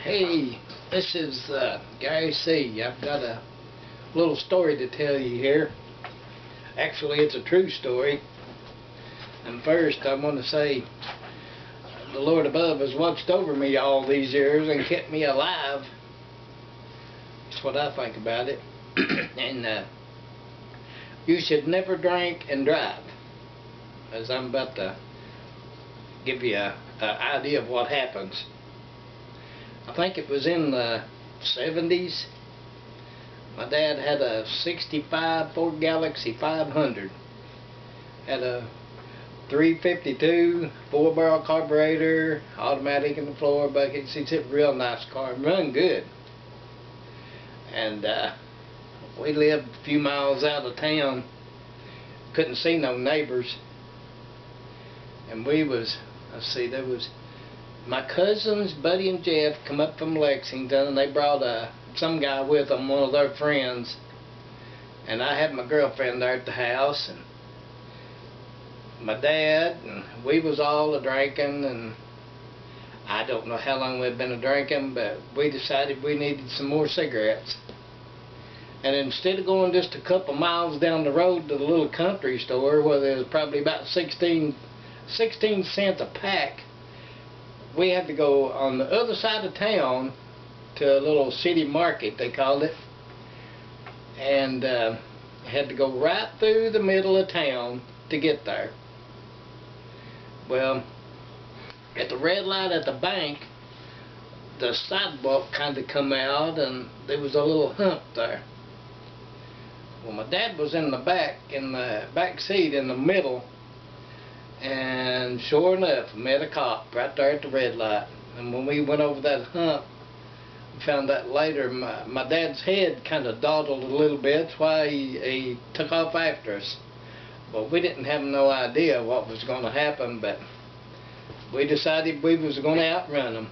Hey, this is Gary C. I've got a little story to tell you here. Actually, it's a true story. And first, I want to say the Lord above has watched over me all these years and kept me alive. That's what I think about it. And you should never drink and drive, as I'm about to give you an idea of what happens. I think it was in the 70s. My dad had a 65 Ford Galaxy 500. Had a 352 4-barrel carburetor, automatic in the floor buckets. It's a real nice car, run good. And we lived a few miles out of town. Couldn't see no neighbors. And we was, let's see, there was my cousins, Buddy and Jeff, come up from Lexington, and they brought some guy with them, one of their friends. And I had my girlfriend there at the house, and my dad, and we was all a-drinking, and I don't know how long we'd been a-drinking, but we decided we needed some more cigarettes. And instead of going just a couple miles down the road to the little country store, where there was probably about 16 cents a pack, we had to go on the other side of town to a little city market, they called it, and had to go right through the middle of town to get there. Well, at the red light at the bank, the sidewalk kind of come out, and there was a little hump there. Well, my dad was in the back seat in the middle, and sure enough, met a cop right there at the red light. And when we went over that hump, we found out later my dad's head kind of dawdled a little bit. That's why he took off after us. Well, we didn't have no idea what was going to happen, but we decided we was going to outrun them.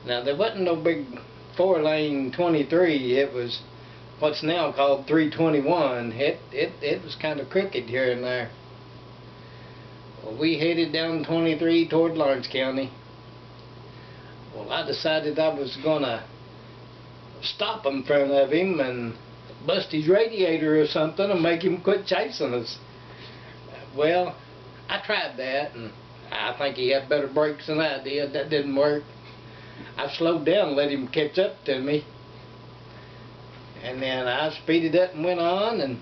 Now, there wasn't no big 4-lane 23. It was what's now called 321. It was kind of crooked here and there. Well, we headed down 23 toward Lawrence County. Well, I decided I was going to stop in front of him and bust his radiator or something and make him quit chasing us. Well, I tried that, and I think he had better brakes than I did. That didn't work. I slowed down and let him catch up to me. And then I speeded up and went on, and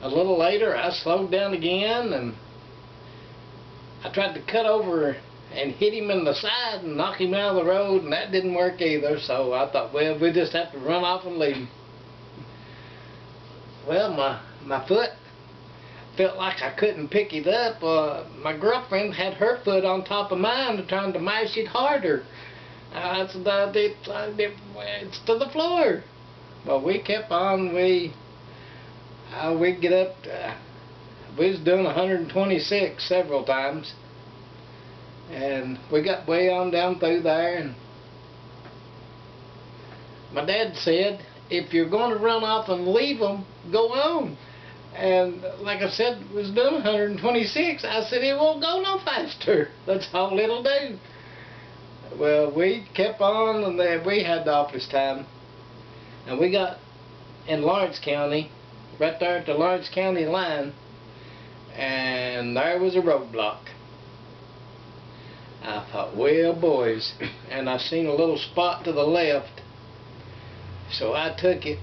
a little later I slowed down again, and I tried to cut over and hit him in the side and knock him out of the road, and that didn't work either. So I thought, well, we just have to run off and leave him. Well, my foot felt like I couldn't pick it up. My girlfriend had her foot on top of mine trying to mash it harder. I said, it's to the floor. Well, we kept on. We'd get up. We was doing 126 several times, and we got way on down through there. And my dad said, if you're going to run off and leave them, go on. And like I said, we was doing 126. I said, it won't go no faster. That's all it'll do. Well, we kept on, and then we had the office time. And we got in Lawrence County, right there at the Lawrence County line, and there was a roadblock. I thought, well, boys, and I seen a little spot to the left, so I took it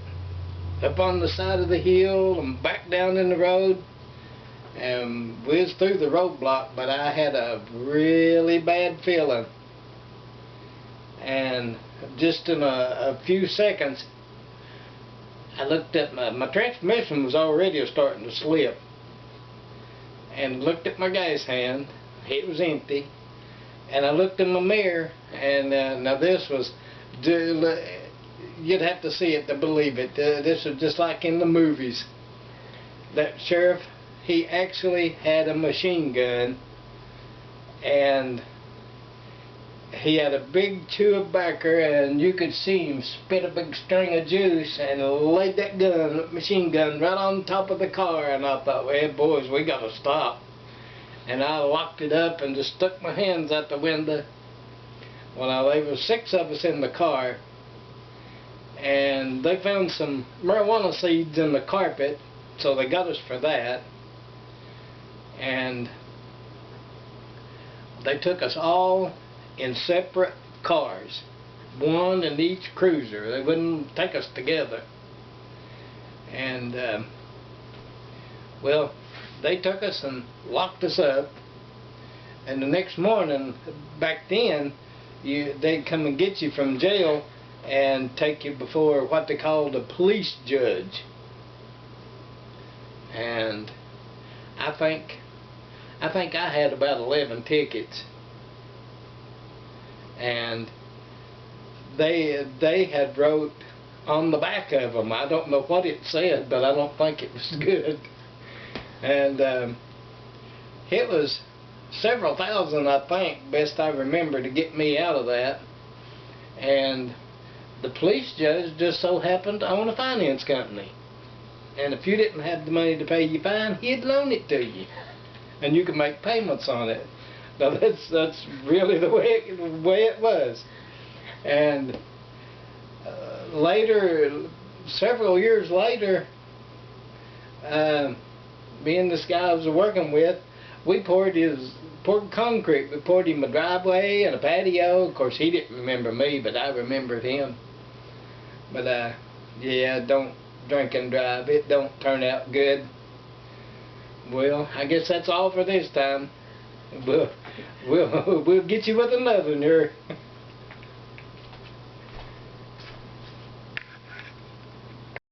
up on the side of the hill and back down in the road, and whizzed through the roadblock. But I had a really bad feeling, and just in a few seconds, I looked at my transmission was already starting to slip, and looked at my gas hand. It was empty. And I looked in my mirror, and now this was, you'd have to see it to believe it. This was just like in the movies. That sheriff, he actually had a machine gun, and he had a big tube backer, and you could see him spit a big string of juice and laid that machine gun right on top of the car. And I thought, well, boys, we got to stop. And I locked it up and just stuck my hands out the window. Well, now there was 6 of us in the car, and they found some marijuana seeds in the carpet, so they got us for that. And they took us all in separate cars, one in each cruiser. They wouldn't take us together. And well, they took us and locked us up, and the next morning, back then, they'd come and get you from jail and take you before what they called a police judge. And I think I had about 11 tickets, and they had wrote on the back of them, I don't know what it said, but I don't think it was good. And it was several thousand, I think, best I remember, to get me out of that. And the police judge just so happened to own a finance company, and if you didn't have the money to pay your fine, he'd loan it to you, and you could make payments on it. Now that's really the way it was. And later, several years later, me and this guy I was working with, we poured concrete. We poured him a driveway and a patio. Of course, he didn't remember me, but I remembered him. But yeah, don't drink and drive. It don't turn out good. Well, I guess that's all for this time. We'll get you with another one here.